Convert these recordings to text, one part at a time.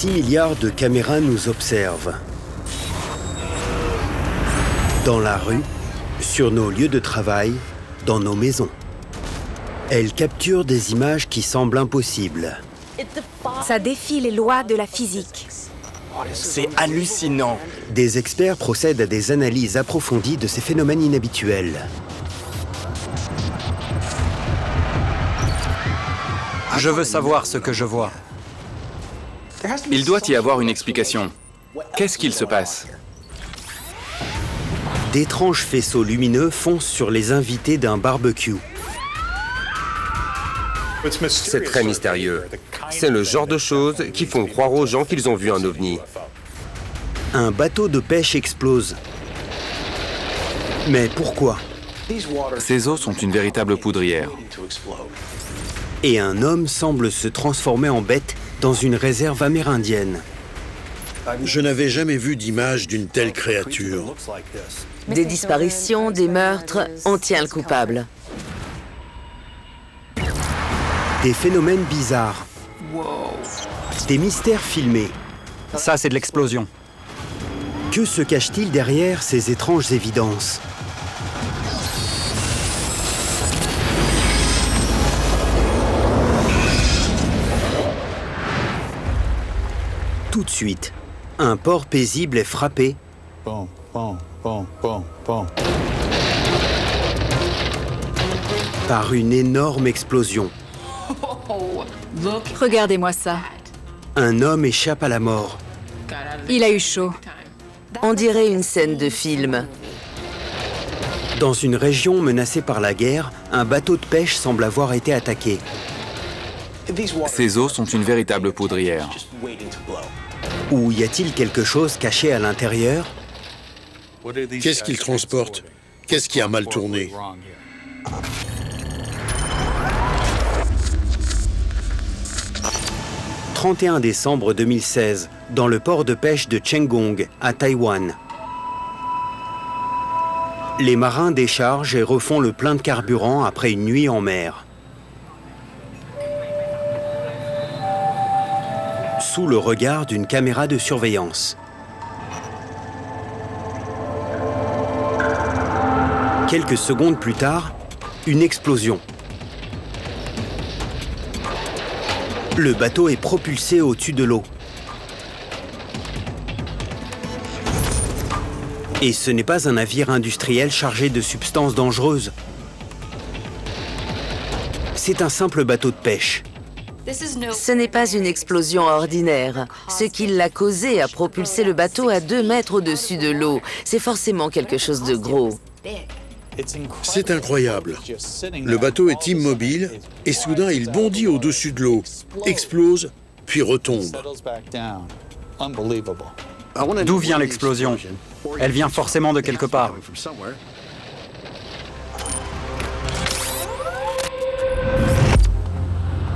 6 milliards de caméras nous observent. Dans la rue, sur nos lieux de travail, dans nos maisons. Elles capturent des images qui semblent impossibles. Ça défie les lois de la physique. C'est hallucinant. Des experts procèdent à des analyses approfondies de ces phénomènes inhabituels. Je veux savoir ce que je vois. Il doit y avoir une explication. Qu'est-ce qu'il se passe? D'étranges faisceaux lumineux foncent sur les invités d'un barbecue. C'est très mystérieux. C'est le genre de choses qui font croire aux gens qu'ils ont vu un ovni. Un bateau de pêche explose. Mais pourquoi? Ces eaux sont une véritable poudrière. Et un homme semble se transformer en bête dans une réserve amérindienne. Je n'avais jamais vu d'image d'une telle créature. Des disparitions, des meurtres, on tient le coupable. Des phénomènes bizarres. Des mystères filmés. Ça, c'est de l'explosion. Que se cache-t-il derrière ces étranges évidences? Tout de suite, un port paisible est frappé par une énorme explosion. Regardez-moi ça. Un homme échappe à la mort. Il a eu chaud. On dirait une scène de film. Dans une région menacée par la guerre, un bateau de pêche semble avoir été attaqué. Ces eaux sont une véritable poudrière. Ou y a-t-il quelque chose caché à l'intérieur? Qu'est-ce qu'il transporte? Qu'est-ce qui a mal tourné? « 31 décembre 2016, dans le port de pêche de Chenggong, à Taïwan. Les marins déchargent et refont le plein de carburant après une nuit en mer. Sous le regard d'une caméra de surveillance. Quelques secondes plus tard, une explosion. Le bateau est propulsé au-dessus de l'eau. Et ce n'est pas un navire industriel chargé de substances dangereuses. C'est un simple bateau de pêche. Ce n'est pas une explosion ordinaire. Ce qui l'a causé a propulsé le bateau à 2 mètres au-dessus de l'eau. C'est forcément quelque chose de gros. C'est incroyable. Le bateau est immobile et soudain il bondit au-dessus de l'eau, explose, puis retombe. D'où vient l'explosion? Elle vient forcément de quelque part.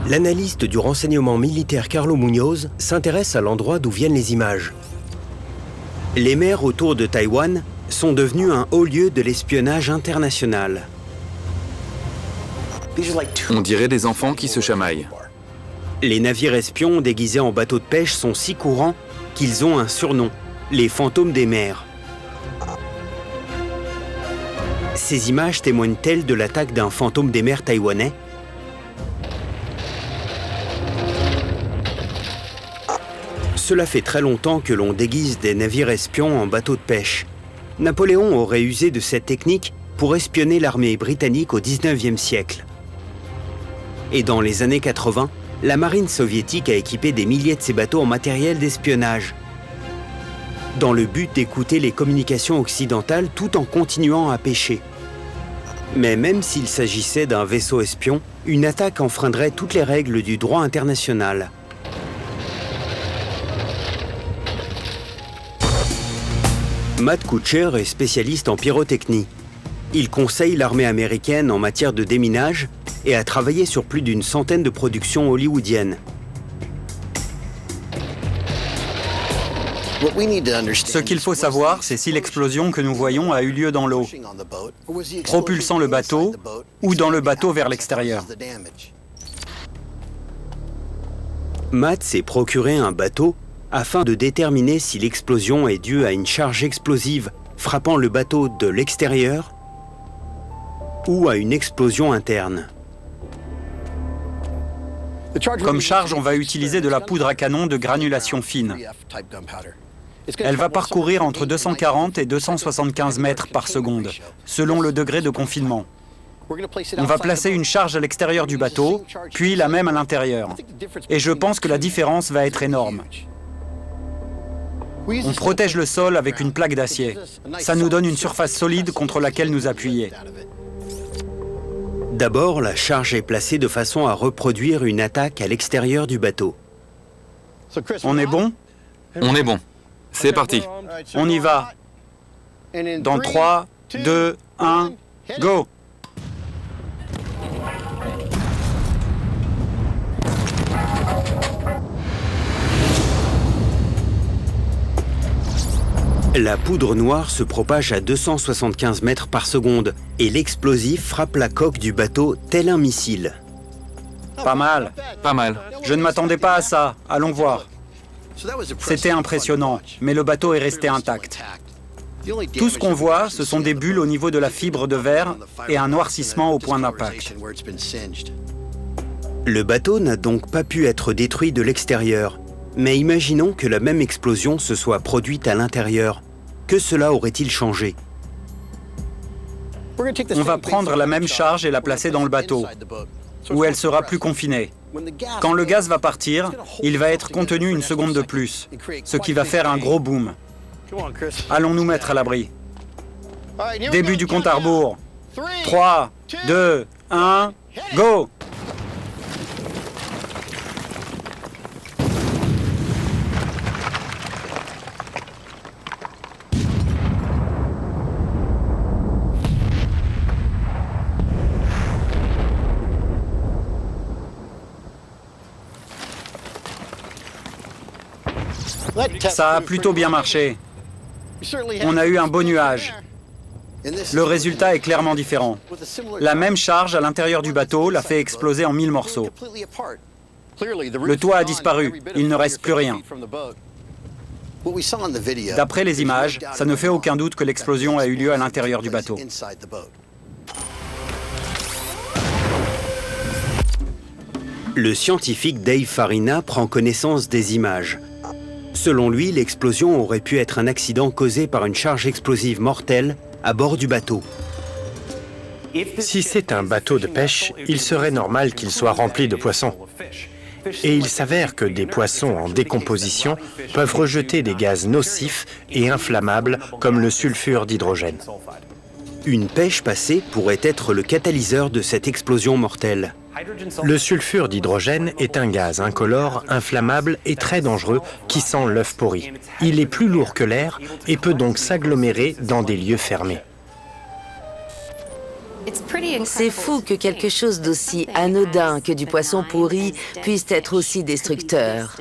L'analyste du renseignement militaire Carlo Muñoz s'intéresse à l'endroit d'où viennent les images. Les mers autour de Taïwan sont devenues un haut lieu de l'espionnage international. On dirait des enfants qui se chamaillent. Les navires espions déguisés en bateaux de pêche sont si courants qu'ils ont un surnom, les fantômes des mers. Ces images témoignent-elles de l'attaque d'un fantôme des mers taïwanais? Cela fait très longtemps que l'on déguise des navires espions en bateaux de pêche. Napoléon aurait usé de cette technique pour espionner l'armée britannique au XIXe siècle. Et dans les années 80, la marine soviétique a équipé des milliers de ces bateaux en matériel d'espionnage, dans le but d'écouter les communications occidentales tout en continuant à pêcher. Mais même s'il s'agissait d'un vaisseau espion, une attaque enfreindrait toutes les règles du droit international. Matt Kuchar est spécialiste en pyrotechnie. Il conseille l'armée américaine en matière de déminage et a travaillé sur plus d'une centaine de productions hollywoodiennes. Ce qu'il faut savoir, c'est si l'explosion que nous voyons a eu lieu dans l'eau, propulsant le bateau ou dans le bateau vers l'extérieur. Matt s'est procuré un bateau afin de déterminer si l'explosion est due à une charge explosive frappant le bateau de l'extérieur ou à une explosion interne. Comme charge, on va utiliser de la poudre à canon de granulation fine. Elle va parcourir entre 240 et 275 mètres par seconde, selon le degré de confinement. On va placer une charge à l'extérieur du bateau, puis la même à l'intérieur. Et je pense que la différence va être énorme. On protège le sol avec une plaque d'acier. Ça nous donne une surface solide contre laquelle nous appuyer. D'abord, la charge est placée de façon à reproduire une attaque à l'extérieur du bateau. On est bon? On est bon. C'est parti. On y va. Dans 3, 2, 1, go! La poudre noire se propage à 275 mètres par seconde et l'explosif frappe la coque du bateau tel un missile. Pas mal. Pas mal. Je ne m'attendais pas à ça. Allons voir. C'était impressionnant, mais le bateau est resté intact. Tout ce qu'on voit, ce sont des bulles au niveau de la fibre de verre et un noircissement au point d'impact. Le bateau n'a donc pas pu être détruit de l'extérieur. Mais imaginons que la même explosion se soit produite à l'intérieur. Que cela aurait-il changé? On va prendre la même charge et la placer dans le bateau, où elle sera plus confinée. Quand le gaz va partir, il va être contenu une seconde de plus, ce qui va faire un gros boom. Allons nous mettre à l'abri. Début du compte à rebours. 3, 2, 1, go! Ça a plutôt bien marché. On a eu un beau nuage. Le résultat est clairement différent. La même charge à l'intérieur du bateau l'a fait exploser en 1000 morceaux. Le toit a disparu, il ne reste plus rien. D'après les images, ça ne fait aucun doute que l'explosion a eu lieu à l'intérieur du bateau. Le scientifique Dave Farina prend connaissance des images. Selon lui, l'explosion aurait pu être un accident causé par une charge explosive mortelle à bord du bateau. Si c'est un bateau de pêche, il serait normal qu'il soit rempli de poissons. Et il s'avère que des poissons en décomposition peuvent rejeter des gaz nocifs et inflammables comme le sulfure d'hydrogène. Une pêche passée pourrait être le catalyseur de cette explosion mortelle. Le sulfure d'hydrogène est un gaz incolore, inflammable et très dangereux qui sent l'œuf pourri. Il est plus lourd que l'air et peut donc s'agglomérer dans des lieux fermés. C'est fou que quelque chose d'aussi anodin que du poisson pourri puisse être aussi destructeur.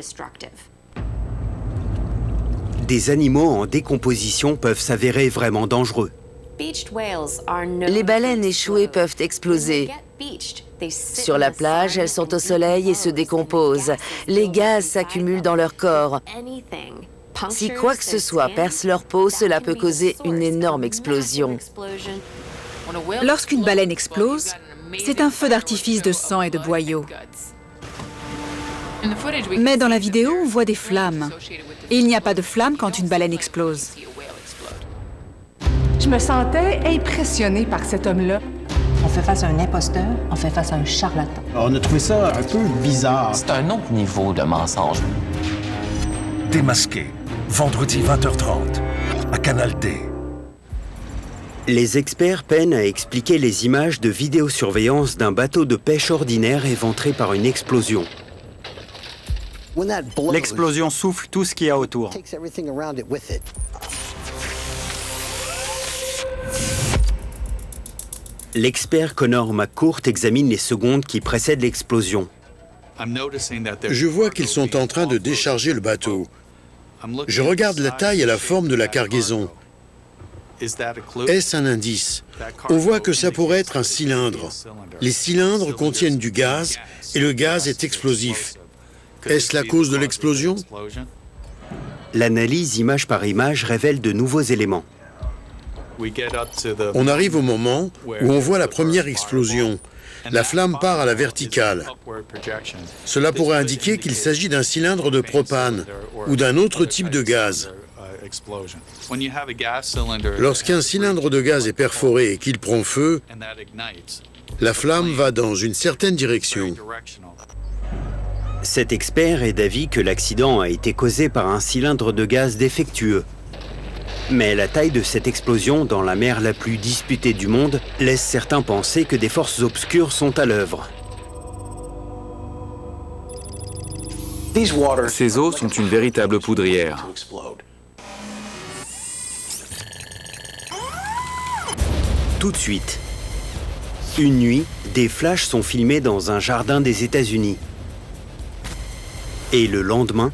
Des animaux en décomposition peuvent s'avérer vraiment dangereux. Les baleines échouées peuvent exploser. Sur la plage, elles sont au soleil et se décomposent. Les gaz s'accumulent dans leur corps. Si quoi que ce soit perce leur peau, cela peut causer une énorme explosion. Lorsqu'une baleine explose, c'est un feu d'artifice de sang et de boyaux. Mais dans la vidéo, on voit des flammes. Et il n'y a pas de flammes quand une baleine explose. Je me sentais impressionnée par cet homme-là. On fait face à un imposteur, on fait face à un charlatan. On a trouvé ça un peu bizarre. C'est un autre niveau de mensonge. Démasqué, vendredi 20h30, à Canal D. Les experts peinent à expliquer les images de vidéosurveillance d'un bateau de pêche ordinaire éventré par une explosion. L'explosion souffle tout ce qu'il y a autour. L'expert Connor McCourt examine les secondes qui précèdent l'explosion. Je vois qu'ils sont en train de décharger le bateau. Je regarde la taille et la forme de la cargaison. Est-ce un indice? On voit que ça pourrait être un cylindre. Les cylindres contiennent du gaz et le gaz est explosif. Est-ce la cause de l'explosion? L'analyse image par image révèle de nouveaux éléments. On arrive au moment où on voit la première explosion. La flamme part à la verticale. Cela pourrait indiquer qu'il s'agit d'un cylindre de propane ou d'un autre type de gaz. Lorsqu'un cylindre de gaz est perforé et qu'il prend feu, la flamme va dans une certaine direction. Cet expert est d'avis que l'accident a été causé par un cylindre de gaz défectueux. Mais la taille de cette explosion dans la mer la plus disputée du monde laisse certains penser que des forces obscures sont à l'œuvre. Ces eaux sont une véritable poudrière. Tout de suite. Une nuit, des flashs sont filmés dans un jardin des États-Unis. Et le lendemain...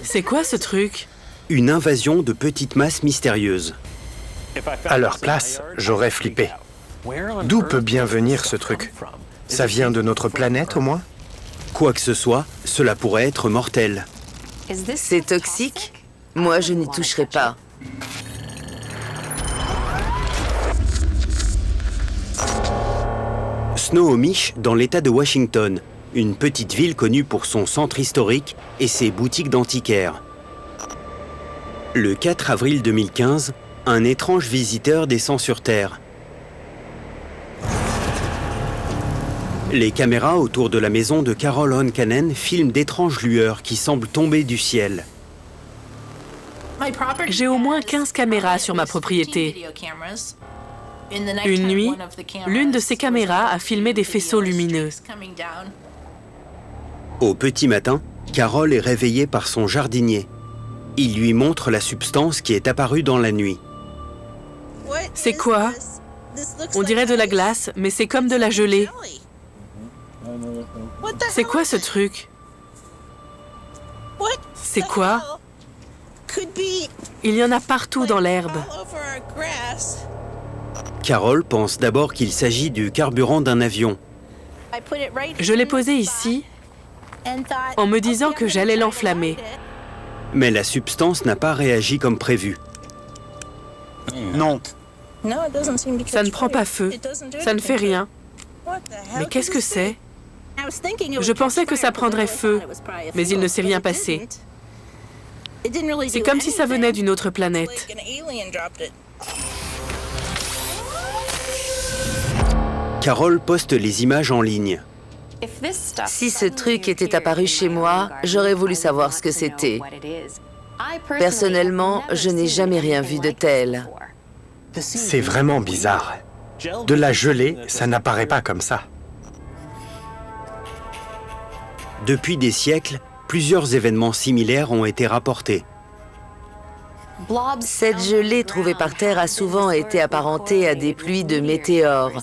C'est quoi ce truc? Une invasion de petites masses mystérieuses. À leur place, j'aurais flippé. D'où peut bien venir ce truc? Ça vient de notre planète au moins? Quoi que ce soit, cela pourrait être mortel. C'est toxique? Moi, je n'y toucherai pas. Snohomish, dans l'État de Washington, une petite ville connue pour son centre historique et ses boutiques d'antiquaires. Le 4 avril 2015, un étrange visiteur descend sur Terre. Les caméras autour de la maison de Carol Honkanen filment d'étranges lueurs qui semblent tomber du ciel. J'ai au moins 15 caméras sur ma propriété. Une nuit, l'une de ces caméras a filmé des faisceaux lumineux. Au petit matin, Carol est réveillée par son jardinier. Il lui montre la substance qui est apparue dans la nuit. C'est quoi? On dirait de la glace, mais c'est comme de la gelée. C'est quoi ce truc? C'est quoi? Il y en a partout dans l'herbe. Carol pense d'abord qu'il s'agit du carburant d'un avion. Je l'ai posé ici en me disant que j'allais l'enflammer. Mais la substance n'a pas réagi comme prévu. Non. Ça ne prend pas feu. Ça ne fait rien. Mais qu'est-ce que c'est? Je pensais que ça prendrait feu, mais il ne s'est rien passé. C'est comme si ça venait d'une autre planète. Carol poste les images en ligne. Si ce truc était apparu chez moi, j'aurais voulu savoir ce que c'était. Personnellement, je n'ai jamais rien vu de tel. C'est vraiment bizarre. De la gelée, ça n'apparaît pas comme ça. Depuis des siècles, plusieurs événements similaires ont été rapportés. Cette gelée trouvée par terre a souvent été apparentée à des pluies de météores,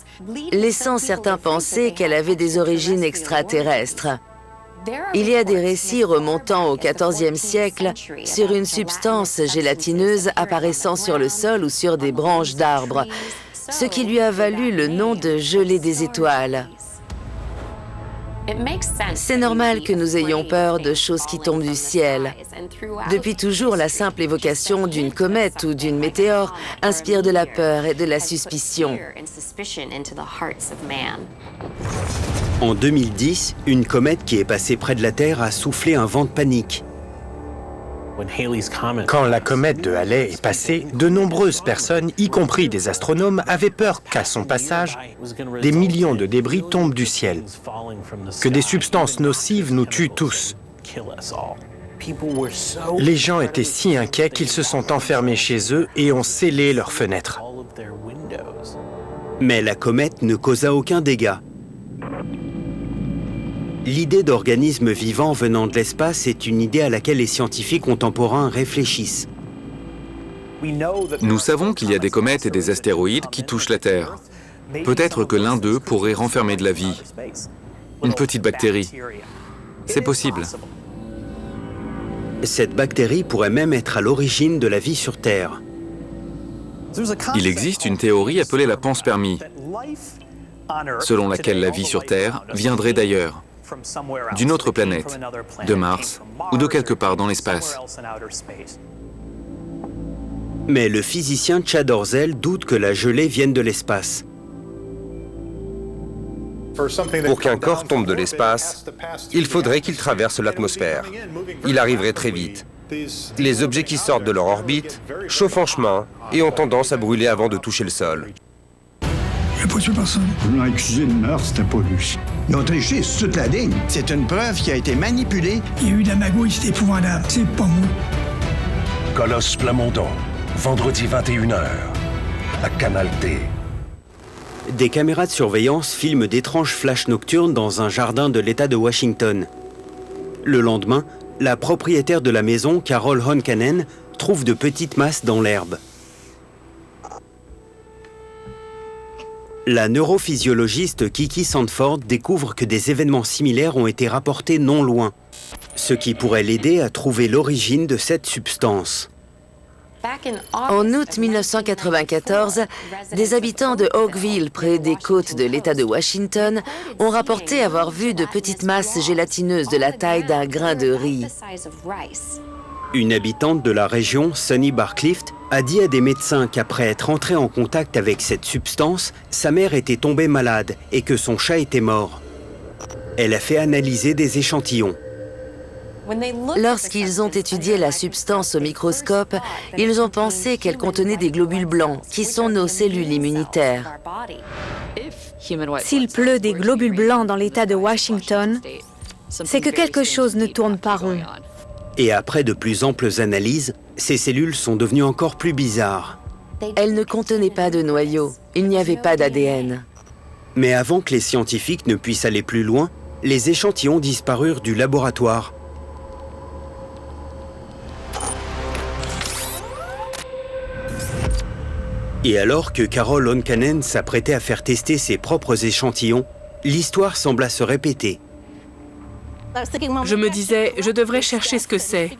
laissant certains penser qu'elle avait des origines extraterrestres. Il y a des récits remontant au XIVe siècle sur une substance gélatineuse apparaissant sur le sol ou sur des branches d'arbres, ce qui lui a valu le nom de gelée des étoiles. C'est normal que nous ayons peur de choses qui tombent du ciel. Depuis toujours, la simple évocation d'une comète ou d'une météore inspire de la peur et de la suspicion. En 2010, une comète qui est passée près de la Terre a soufflé un vent de panique. Quand la comète de Halley est passée, de nombreuses personnes, y compris des astronomes, avaient peur qu'à son passage, des millions de débris tombent du ciel, que des substances nocives nous tuent tous. Les gens étaient si inquiets qu'ils se sont enfermés chez eux et ont scellé leurs fenêtres. Mais la comète ne causa aucun dégât. L'idée d'organismes vivants venant de l'espace est une idée à laquelle les scientifiques contemporains réfléchissent. Nous savons qu'il y a des comètes et des astéroïdes qui touchent la Terre. Peut-être que l'un d'eux pourrait renfermer de la vie. Une petite bactérie. C'est possible. Cette bactérie pourrait même être à l'origine de la vie sur Terre. Il existe une théorie appelée la panspermie, selon laquelle la vie sur Terre viendrait d'ailleurs. d'une autre planète, de Mars ou de quelque part dans l'espace. Mais le physicien Chad Orzel doute que la gelée vienne de l'espace. Pour qu'un corps tombe de l'espace, il faudrait qu'il traverse l'atmosphère. Il arriverait très vite. Les objets qui sortent de leur orbite chauffent en chemin et ont tendance à brûler avant de toucher le sol. J'ai pas tué personne. On a accusé de meurtre, c'était pas lui. Ils ont triché sur toute la ligne. C'est une preuve qui a été manipulée. Il y a eu de la magouille, c'est épouvantable. C'est pas moi. Colosse Plamondon, vendredi 21h, à Canal D. Des caméras de surveillance filment d'étranges flashs nocturnes dans un jardin de l'État de Washington. Le lendemain, la propriétaire de la maison, Carol Honkanen, trouve de petites masses dans l'herbe. La neurophysiologiste Kiki Sandford découvre que des événements similaires ont été rapportés non loin, ce qui pourrait l'aider à trouver l'origine de cette substance. En août 1994, des habitants de Oakville, près des côtes de l'État de Washington, ont rapporté avoir vu de petites masses gélatineuses de la taille d'un grain de riz. Une habitante de la région, Sunny Barclift, a dit à des médecins qu'après être entrée en contact avec cette substance, sa mère était tombée malade et que son chat était mort. Elle a fait analyser des échantillons. Lorsqu'ils ont étudié la substance au microscope, ils ont pensé qu'elle contenait des globules blancs, qui sont nos cellules immunitaires. S'il pleut des globules blancs dans l'État de Washington, c'est que quelque chose ne tourne pas rond. Et après de plus amples analyses, ces cellules sont devenues encore plus bizarres. Elles ne contenaient pas de noyau, il n'y avait pas d'ADN. Mais avant que les scientifiques ne puissent aller plus loin, les échantillons disparurent du laboratoire. Et alors que Carol Honkanen s'apprêtait à faire tester ses propres échantillons, l'histoire sembla se répéter. Je me disais, je devrais chercher ce que c'est.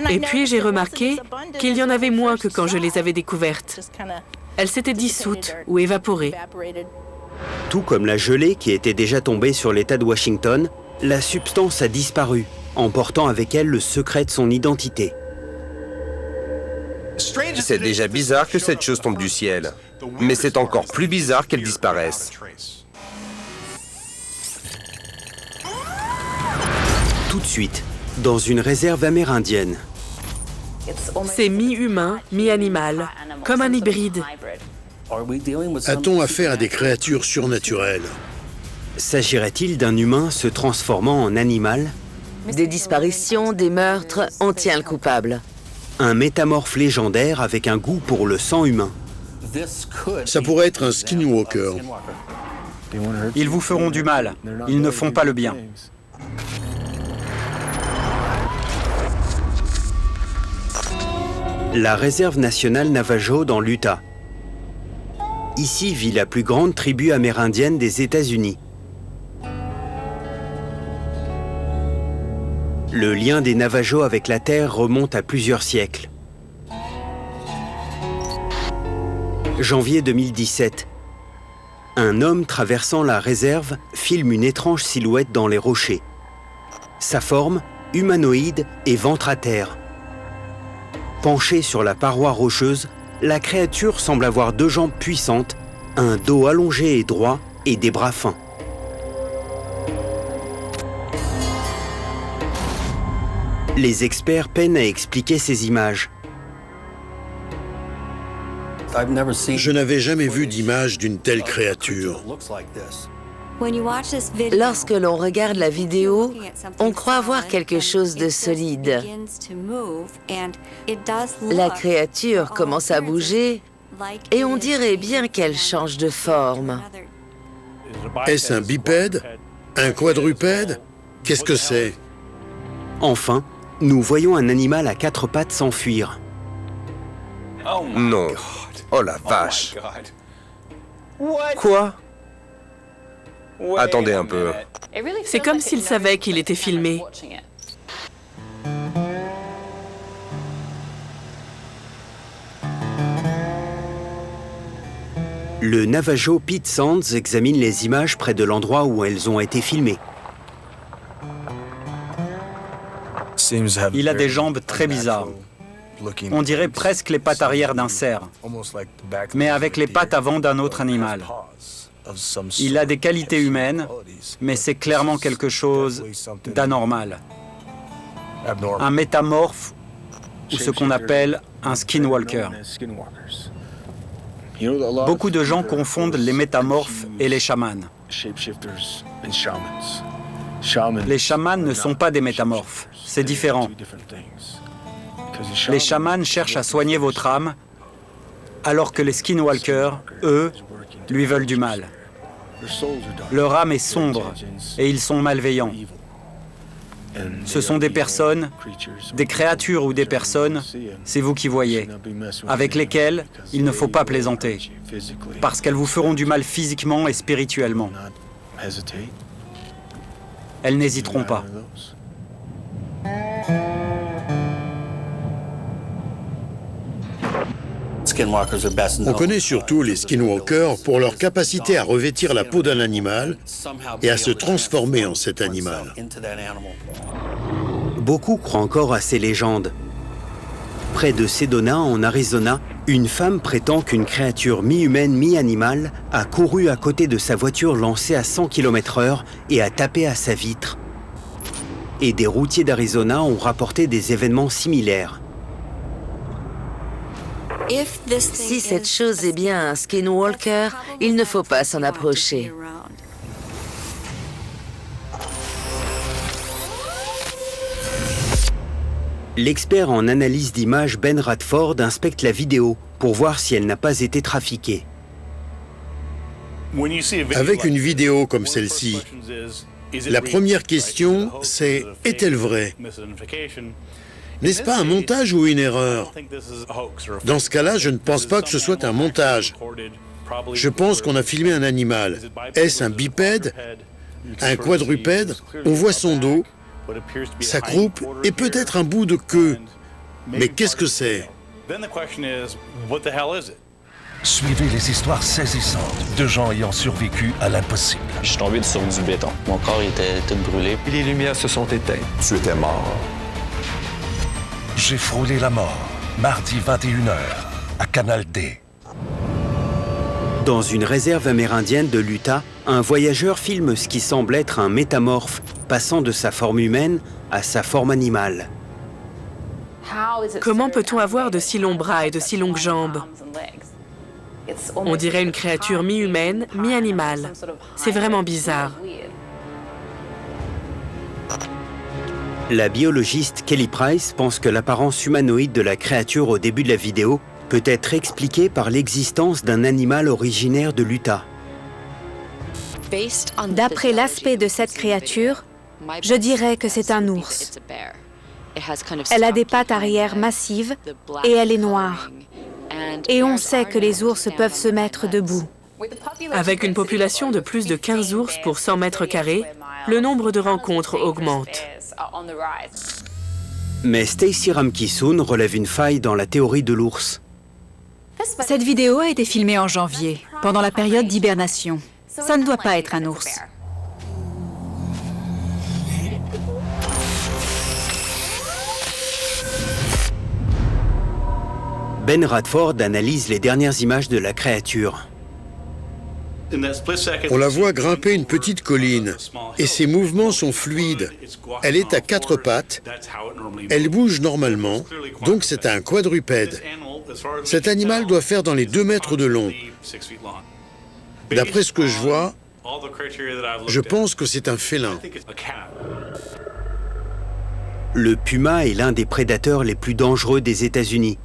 Et puis j'ai remarqué qu'il y en avait moins que quand je les avais découvertes. Elles s'étaient dissoutes ou évaporées. Tout comme la gelée qui était déjà tombée sur l'État de Washington, la substance a disparu, emportant avec elle le secret de son identité. C'est déjà bizarre que cette chose tombe du ciel, mais c'est encore plus bizarre qu'elle disparaisse. Tout de suite, dans une réserve amérindienne. C'est mi-humain, mi-animal, comme un hybride. A-t-on affaire à des créatures surnaturelles? S'agirait-il d'un humain se transformant en animal? Des disparitions, des meurtres, on tient le coupable. Un métamorphe légendaire avec un goût pour le sang humain. Ça pourrait être un skinwalker. Ils vous feront du mal. Ils ne font pas le bien. La réserve nationale Navajo dans l'Utah. Ici vit la plus grande tribu amérindienne des États-Unis. Le lien des Navajos avec la Terre remonte à plusieurs siècles. Janvier 2017. Un homme traversant la réserve filme une étrange silhouette dans les rochers. Sa forme, humanoïde et ventre à terre. Penché sur la paroi rocheuse, la créature semble avoir deux jambes puissantes, un dos allongé et droit et des bras fins. Les experts peinent à expliquer ces images. Je n'avais jamais vu d'image d'une telle créature. Lorsque l'on regarde la vidéo, on croit voir quelque chose de solide. La créature commence à bouger et on dirait bien qu'elle change de forme. Est-ce un bipède? Un quadrupède? Qu'est-ce que c'est? Enfin, nous voyons un animal à quatre pattes s'enfuir. Non. Oh la vache. Quoi? Attendez un peu. C'est comme s'il savait qu'il était filmé. Le Navajo Pete Sands examine les images près de l'endroit où elles ont été filmées. Il a des jambes très bizarres. On dirait presque les pattes arrière d'un cerf, mais avec les pattes avant d'un autre animal. Il a des qualités humaines, mais c'est clairement quelque chose d'anormal. Un métamorphe ou ce qu'on appelle un skinwalker. Beaucoup de gens confondent les métamorphes et les chamans. Les chamans ne sont pas des métamorphes, c'est différent. Les chamans cherchent à soigner votre âme, alors que les skinwalkers, eux, lui veulent du mal. Leur âme est sombre et ils sont malveillants. Ce sont des personnes, des créatures ou des personnes, c'est vous qui voyez, avec lesquelles il ne faut pas plaisanter, parce qu'elles vous feront du mal physiquement et spirituellement. Elles n'hésiteront pas. On connaît surtout les skinwalkers pour leur capacité à revêtir la peau d'un animal et à se transformer en cet animal. Beaucoup croient encore à ces légendes. Près de Sedona, en Arizona, une femme prétend qu'une créature mi-humaine, mi-animale a couru à côté de sa voiture lancée à 100 km/h et a tapé à sa vitre. Et des routiers d'Arizona ont rapporté des événements similaires. Si cette chose est bien un skinwalker, il ne faut pas s'en approcher. L'expert en analyse d'images Ben Radford inspecte la vidéo pour voir si elle n'a pas été trafiquée. Avec une vidéo comme celle-ci, la première question, c'est « est-elle vraie ?» N'est-ce pas un montage ou une erreur? Dans ce cas-là, je ne pense pas que ce soit un montage. Je pense qu'on a filmé un animal. Est-ce un bipède? Un quadrupède? On voit son dos, sa croupe et peut-être un bout de queue. Mais qu'est-ce que c'est? Suivez les histoires saisissantes de gens ayant survécu à l'impossible. Je suis tombé sur du béton. Mon corps était tout brûlé. Et les lumières se sont éteintes. Tu étais mort. J'ai frôlé la mort, mardi 21h, à Canal D. Dans une réserve amérindienne de l'Utah, un voyageur filme ce qui semble être un métamorphe, passant de sa forme humaine à sa forme animale. Comment peut-on avoir de si longs bras et de si longues jambes? On dirait une créature mi-humaine, mi-animale. C'est vraiment bizarre. La biologiste Kelly Price pense que l'apparence humanoïde de la créature au début de la vidéo peut être expliquée par l'existence d'un animal originaire de l'Utah. D'après l'aspect de cette créature, je dirais que c'est un ours. Elle a des pattes arrière massives et elle est noire. Et on sait que les ours peuvent se mettre debout. Avec une population de plus de 15 ours pour 100 mètres carrés, le nombre de rencontres augmente. Mais Stacy Ramkissoon relève une faille dans la théorie de l'ours. Cette vidéo a été filmée en janvier, pendant la période d'hibernation. Ça ne doit pas être un ours. Ben Radford analyse les dernières images de la créature. On la voit grimper une petite colline et ses mouvements sont fluides. Elle est à 4 pattes, elle bouge normalement, donc c'est un quadrupède. Cet animal doit faire dans les 2 mètres de long. D'après ce que je vois, je pense que c'est un félin. Le puma est l'un des prédateurs les plus dangereux des États-Unis.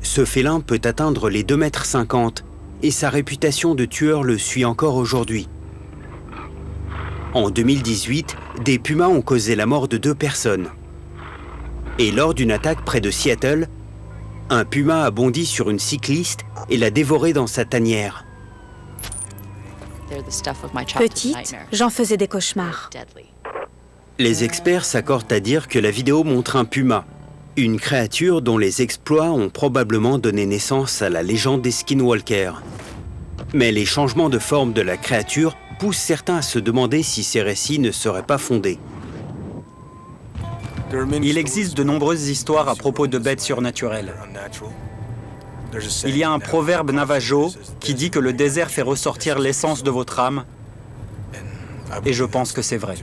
Ce félin peut atteindre les 2,50 m et sa réputation de tueur le suit encore aujourd'hui. En 2018, des pumas ont causé la mort de 2 personnes. Et lors d'une attaque près de Seattle, un puma a bondi sur une cycliste et l'a dévorée dans sa tanière. Petite, j'en faisais des cauchemars. Les experts s'accordent à dire que la vidéo montre un puma, une créature dont les exploits ont probablement donné naissance à la légende des skinwalkers. Mais les changements de forme de la créature poussent certains à se demander si ces récits ne seraient pas fondés. Il existe de nombreuses histoires à propos de bêtes surnaturelles. Il y a un proverbe navajo qui dit que le désert fait ressortir l'essence de votre âme, et je pense que c'est vrai.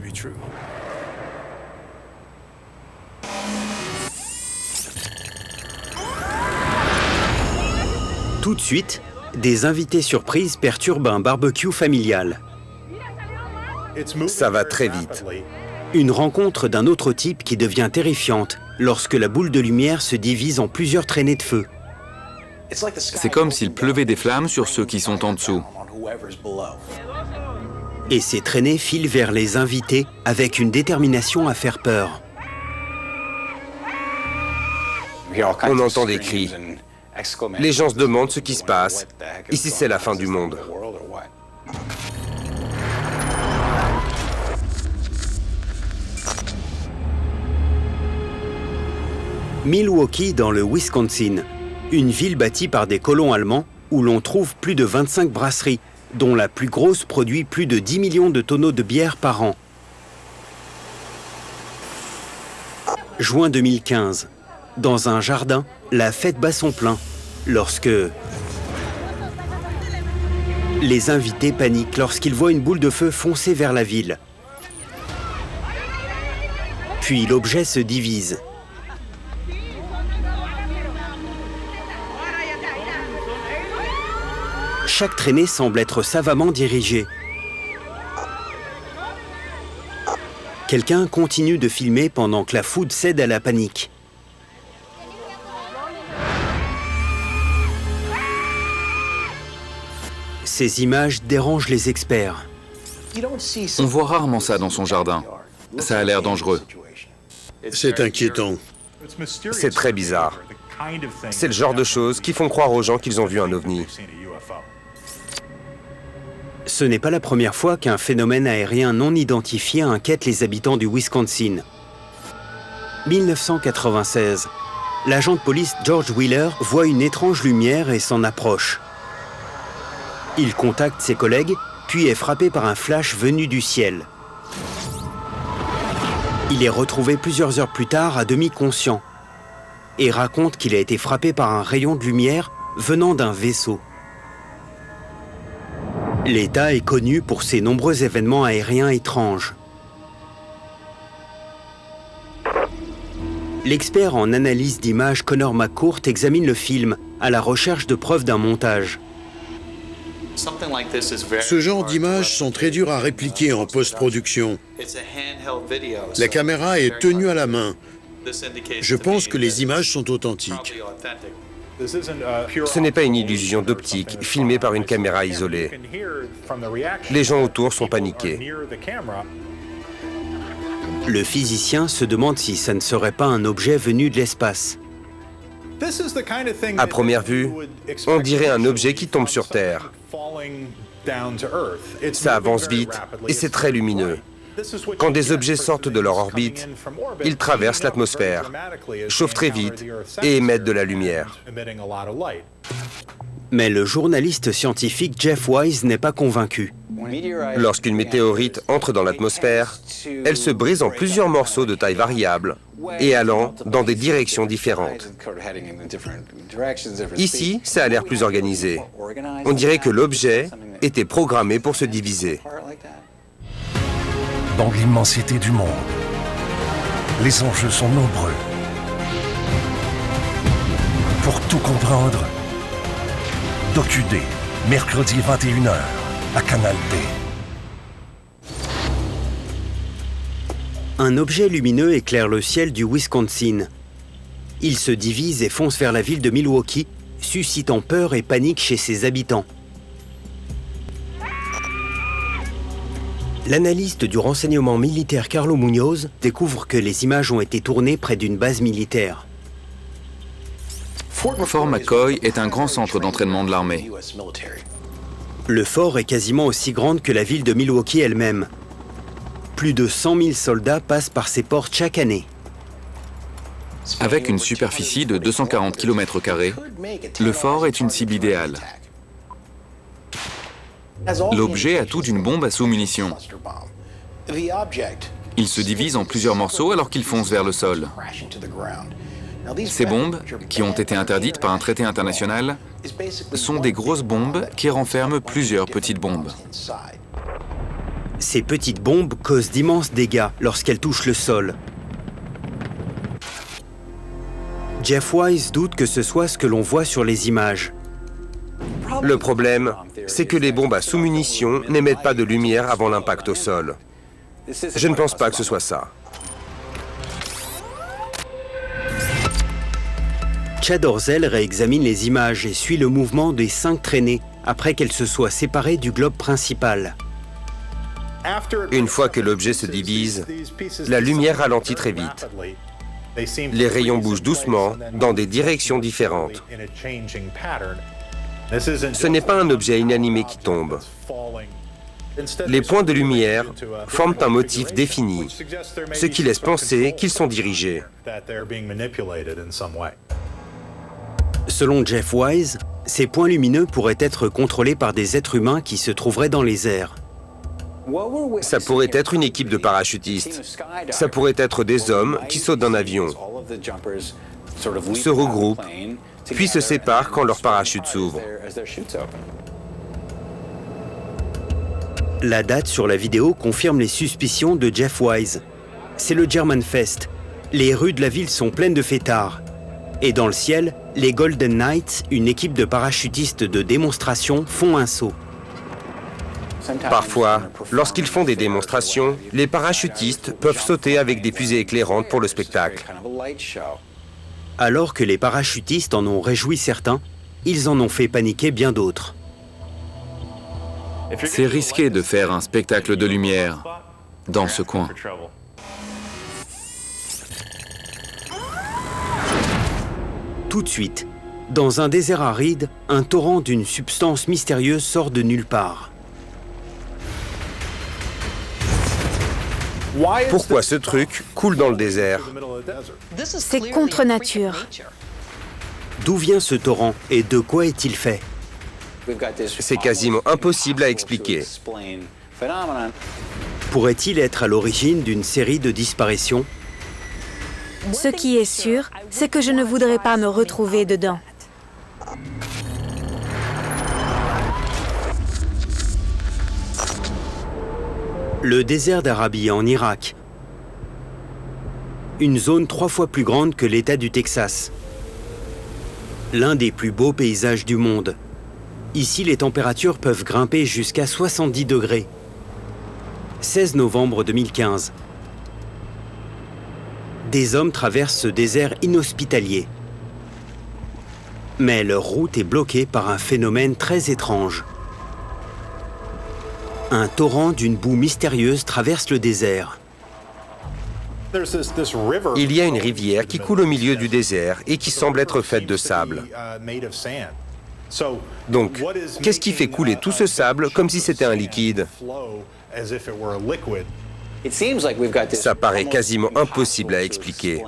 Tout de suite, des invités surprises perturbent un barbecue familial. Ça va très vite. Une rencontre d'un autre type qui devient terrifiante lorsque la boule de lumière se divise en plusieurs traînées de feu. C'est comme s'il pleuvait des flammes sur ceux qui sont en dessous. Et ces traînées filent vers les invités avec une détermination à faire peur. On entend des cris. Les gens se demandent ce qui se passe. Ici, c'est la fin du monde. Milwaukee, dans le Wisconsin, une ville bâtie par des colons allemands où l'on trouve plus de 25 brasseries, dont la plus grosse produit plus de 10 millions de tonneaux de bière par an. Juin 2015. Dans un jardin, la fête bat son plein, lorsque les invités paniquent lorsqu'ils voient une boule de feu foncer vers la ville. Puis l'objet se divise. Chaque traînée semble être savamment dirigée. Quelqu'un continue de filmer pendant que la foule cède à la panique. Ces images dérangent les experts. On voit rarement ça dans son jardin. Ça a l'air dangereux. C'est inquiétant. C'est très bizarre. C'est le genre de choses qui font croire aux gens qu'ils ont vu un ovni. Ce n'est pas la première fois qu'un phénomène aérien non identifié inquiète les habitants du Wisconsin. 1996, l'agent de police George Wheeler voit une étrange lumière et s'en approche. Il contacte ses collègues, puis est frappé par un flash venu du ciel. Il est retrouvé plusieurs heures plus tard à demi conscient et raconte qu'il a été frappé par un rayon de lumière venant d'un vaisseau. L'État est connu pour ses nombreux événements aériens étranges. L'expert en analyse d'images Connor McCourt examine le film à la recherche de preuves d'un montage. Ce genre d'images sont très dures à répliquer en post-production. La caméra est tenue à la main. Je pense que les images sont authentiques. Ce n'est pas une illusion d'optique filmée par une caméra isolée. Les gens autour sont paniqués. Le physicien se demande si ça ne serait pas un objet venu de l'espace. À première vue, on dirait un objet qui tombe sur Terre. Ça avance vite et c'est très lumineux. Quand des objets sortent de leur orbite, ils traversent l'atmosphère, chauffent très vite et émettent de la lumière. Mais le journaliste scientifique Jeff Wise n'est pas convaincu. Lorsqu'une météorite entre dans l'atmosphère, elle se brise en plusieurs morceaux de taille variable et allant dans des directions différentes. Ici, ça a l'air plus organisé. On dirait que l'objet était programmé pour se diviser. Dans l'immensité du monde, les enjeux sont nombreux. Pour tout comprendre, DocuD, mercredi 21h, à Canal D. Un objet lumineux éclaire le ciel du Wisconsin. Il se divise et fonce vers la ville de Milwaukee, suscitant peur et panique chez ses habitants. L'analyste du renseignement militaire Carlo Munoz découvre que les images ont été tournées près d'une base militaire. Fort McCoy est un grand centre d'entraînement de l'armée. Le fort est quasiment aussi grand que la ville de Milwaukee elle-même. Plus de 100 000 soldats passent par ses portes chaque année. Avec une superficie de 240 km², le fort est une cible idéale. L'objet a tout d'une bombe à sous-munitions. Il se divise en plusieurs morceaux alors qu'il fonce vers le sol. Ces bombes, qui ont été interdites par un traité international, sont des grosses bombes qui renferment plusieurs petites bombes. Ces petites bombes causent d'immenses dégâts lorsqu'elles touchent le sol. Jeff Wise doute que ce soit ce que l'on voit sur les images. Le problème, c'est que les bombes à sous-munitions n'émettent pas de lumière avant l'impact au sol. Je ne pense pas que ce soit ça. Chad Orzel réexamine les images et suit le mouvement des 5 traînées après qu'elles se soient séparées du globe principal. Une fois que l'objet se divise, la lumière ralentit très vite. Les rayons bougent doucement dans des directions différentes. Ce n'est pas un objet inanimé qui tombe. Les points de lumière forment un motif défini, ce qui laisse penser qu'ils sont dirigés. Selon Jeff Wise, ces points lumineux pourraient être contrôlés par des êtres humains qui se trouveraient dans les airs. Ça pourrait être une équipe de parachutistes. Ça pourrait être des hommes qui sautent d'un avion, se regroupent, puis se séparent quand leur parachute s'ouvre. La date sur la vidéo confirme les suspicions de Jeff Wise. C'est le German Fest. Les rues de la ville sont pleines de fêtards. Et dans le ciel, les Golden Knights, une équipe de parachutistes de démonstration, font un saut. Parfois, lorsqu'ils font des démonstrations, les parachutistes peuvent sauter avec des fusées éclairantes pour le spectacle. Alors que les parachutistes en ont réjoui certains, ils en ont fait paniquer bien d'autres. C'est risqué de faire un spectacle de lumière dans ce coin. Tout de suite, dans un désert aride, un torrent d'une substance mystérieuse sort de nulle part. Pourquoi ce truc coule dans le désert? C'est contre nature. D'où vient ce torrent et de quoi est-il fait? C'est quasiment impossible à expliquer. Pourrait-il être à l'origine d'une série de disparitions? Ce qui est sûr, c'est que je ne voudrais pas me retrouver dedans. Le désert d'Arabie en Irak. Une zone 3 fois plus grande que l'État du Texas. L'un des plus beaux paysages du monde. Ici, les températures peuvent grimper jusqu'à 70 degrés. 16 novembre 2015. Des hommes traversent ce désert inhospitalier. Mais leur route est bloquée par un phénomène très étrange. Un torrent d'une boue mystérieuse traverse le désert. Il y a une rivière qui coule au milieu du désert et qui semble être faite de sable. Donc, qu'est-ce qui fait couler tout ce sable comme si c'était un liquide? Ça paraît quasiment impossible à expliquer.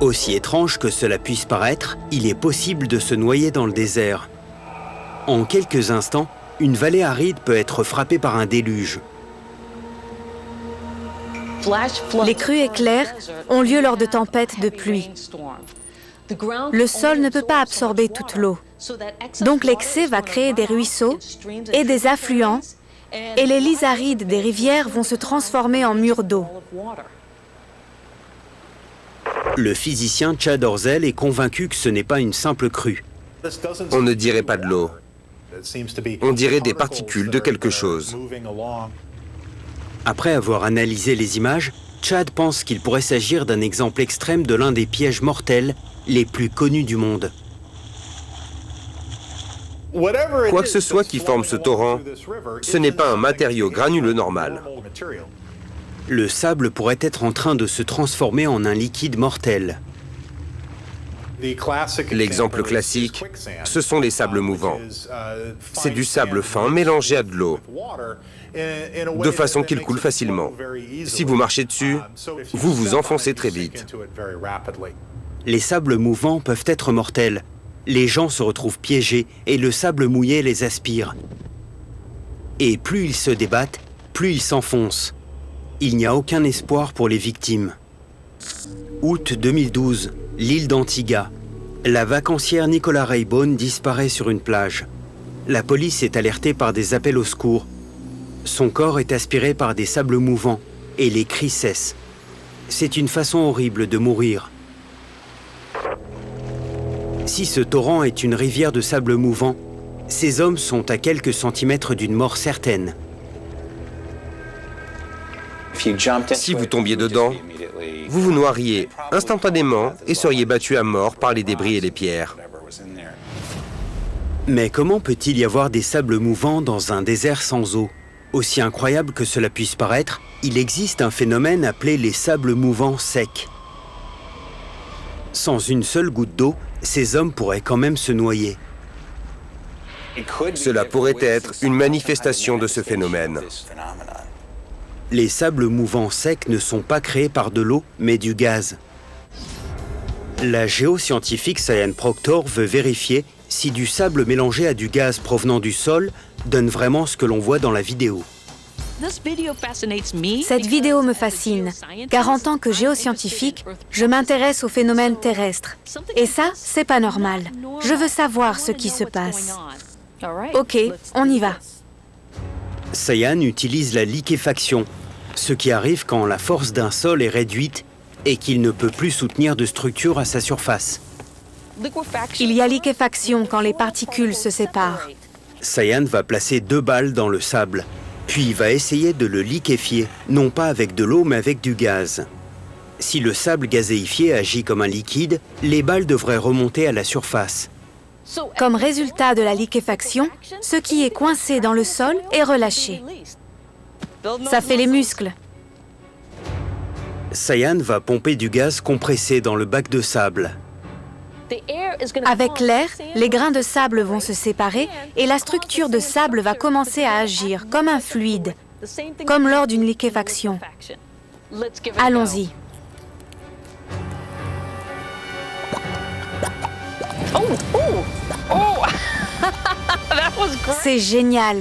Aussi étrange que cela puisse paraître, il est possible de se noyer dans le désert. En quelques instants, une vallée aride peut être frappée par un déluge. Les crues éclairs ont lieu lors de tempêtes de pluie. Le sol ne peut pas absorber toute l'eau. Donc l'excès va créer des ruisseaux et des affluents, et les lits arides des rivières vont se transformer en murs d'eau. Le physicien Chad Orzel est convaincu que ce n'est pas une simple crue. On ne dirait pas de l'eau. On dirait des particules de quelque chose. Après avoir analysé les images, Chad pense qu'il pourrait s'agir d'un exemple extrême de l'un des pièges mortels les plus connus du monde. Quoi que ce soit qui forme ce torrent, ce n'est pas un matériau granuleux normal. Le sable pourrait être en train de se transformer en un liquide mortel. L'exemple classique, ce sont les sables mouvants. C'est du sable fin mélangé à de l'eau, de façon qu'il coule facilement. Si vous marchez dessus, vous vous enfoncez très vite. les sables mouvants peuvent être mortels. Les gens se retrouvent piégés et le sable mouillé les aspire. Et plus ils se débattent, plus ils s'enfoncent. Il n'y a aucun espoir pour les victimes. Août 2012, l'île d'Antigua. La vacancière Nicola Raybone disparaît sur une plage. La police est alertée par des appels au secours. Son corps est aspiré par des sables mouvants et les cris cessent. C'est une façon horrible de mourir. Si ce torrent est une rivière de sable mouvant, ces hommes sont à quelques centimètres d'une mort certaine. Si vous tombiez dedans, vous vous noieriez instantanément et seriez battu à mort par les débris et les pierres. Mais comment peut-il y avoir des sables mouvants dans un désert sans eau? Aussi incroyable que cela puisse paraître, il existe un phénomène appelé les sables mouvants secs. Sans une seule goutte d'eau, ces hommes pourraient quand même se noyer. Cela pourrait être une manifestation de ce phénomène. Les sables mouvants secs ne sont pas créés par de l'eau, mais du gaz. La géoscientifique Cyan Proctor veut vérifier si du sable mélangé à du gaz provenant du sol donne vraiment ce que l'on voit dans la vidéo. Cette vidéo me fascine, car en tant que géoscientifique, je m'intéresse aux phénomènes terrestres. Et ça, c'est pas normal. Je veux savoir ce qui se passe. Ok, on y va. Cyan utilise la liquéfaction, ce qui arrive quand la force d'un sol est réduite et qu'il ne peut plus soutenir de structure à sa surface. Il y a liquéfaction quand les particules se séparent. Cyan va placer 2 balles dans le sable, puis il va essayer de le liquéfier, non pas avec de l'eau mais avec du gaz. Si le sable gazéifié agit comme un liquide, les balles devraient remonter à la surface. Comme résultat de la liquéfaction, ce qui est coincé dans le sol est relâché. Ça fait les muscles. Cyan va pomper du gaz compressé dans le bac de sable. Avec l'air, les grains de sable vont se séparer et la structure de sable va commencer à agir comme un fluide, comme lors d'une liquéfaction. Allons-y. C'est génial.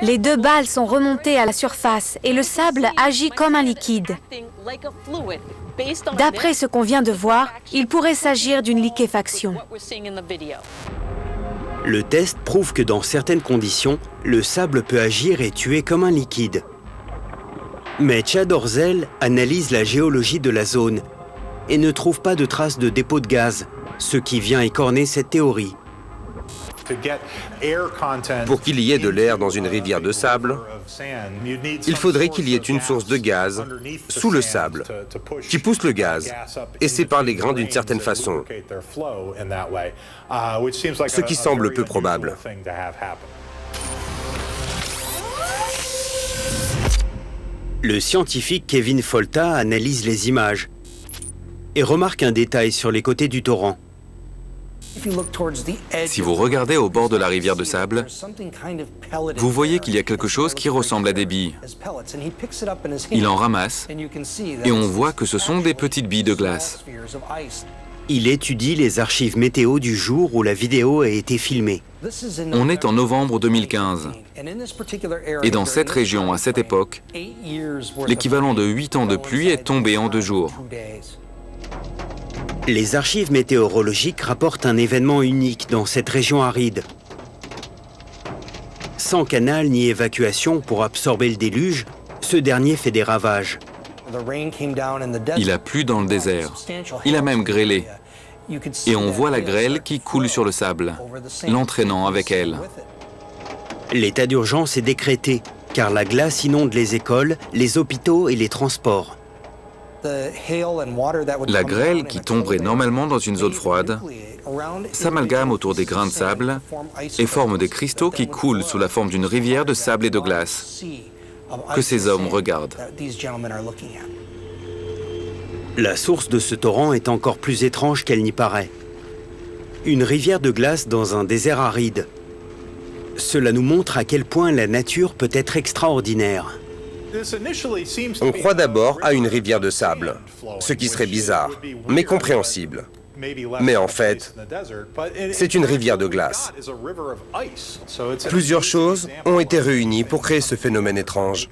Les 2 balles sont remontées à la surface et le sable agit comme un liquide. D'après ce qu'on vient de voir, il pourrait s'agir d'une liquéfaction. Le test prouve que dans certaines conditions, le sable peut agir et tuer comme un liquide. Mais Chad Orzel analyse la géologie de la zone et ne trouve pas de traces de dépôt de gaz, ce qui vient écorner cette théorie. Pour qu'il y ait de l'air dans une rivière de sable, il faudrait qu'il y ait une source de gaz sous le sable qui pousse le gaz et sépare les grains d'une certaine façon, ce qui semble peu probable. Le scientifique Kevin Folta analyse les images et remarque un détail sur les côtés du torrent. Si vous regardez au bord de la rivière de sable, vous voyez qu'il y a quelque chose qui ressemble à des billes. Il en ramasse et on voit que ce sont des petites billes de glace. Il étudie les archives météo du jour où la vidéo a été filmée. On est en novembre 2015 et dans cette région, à cette époque, l'équivalent de 8 ans de pluie est tombé en 2 jours. Les archives météorologiques rapportent un événement unique dans cette région aride. Sans canal ni évacuation pour absorber le déluge, ce dernier fait des ravages. Il a plu dans le désert. Il a même grêlé. Et on voit la grêle qui coule sur le sable, l'entraînant avec elle. L'état d'urgence est décrété, car la glace inonde les écoles, les hôpitaux et les transports. La grêle qui tomberait normalement dans une zone froide s'amalgame autour des grains de sable et forme des cristaux qui coulent sous la forme d'une rivière de sable et de glace que ces hommes regardent. La source de ce torrent est encore plus étrange qu'elle n'y paraît. Une rivière de glace dans un désert aride. Cela nous montre à quel point la nature peut être extraordinaire. On croit d'abord à une rivière de sable, ce qui serait bizarre, mais compréhensible. Mais en fait, c'est une rivière de glace. Plusieurs choses ont été réunies pour créer ce phénomène étrange.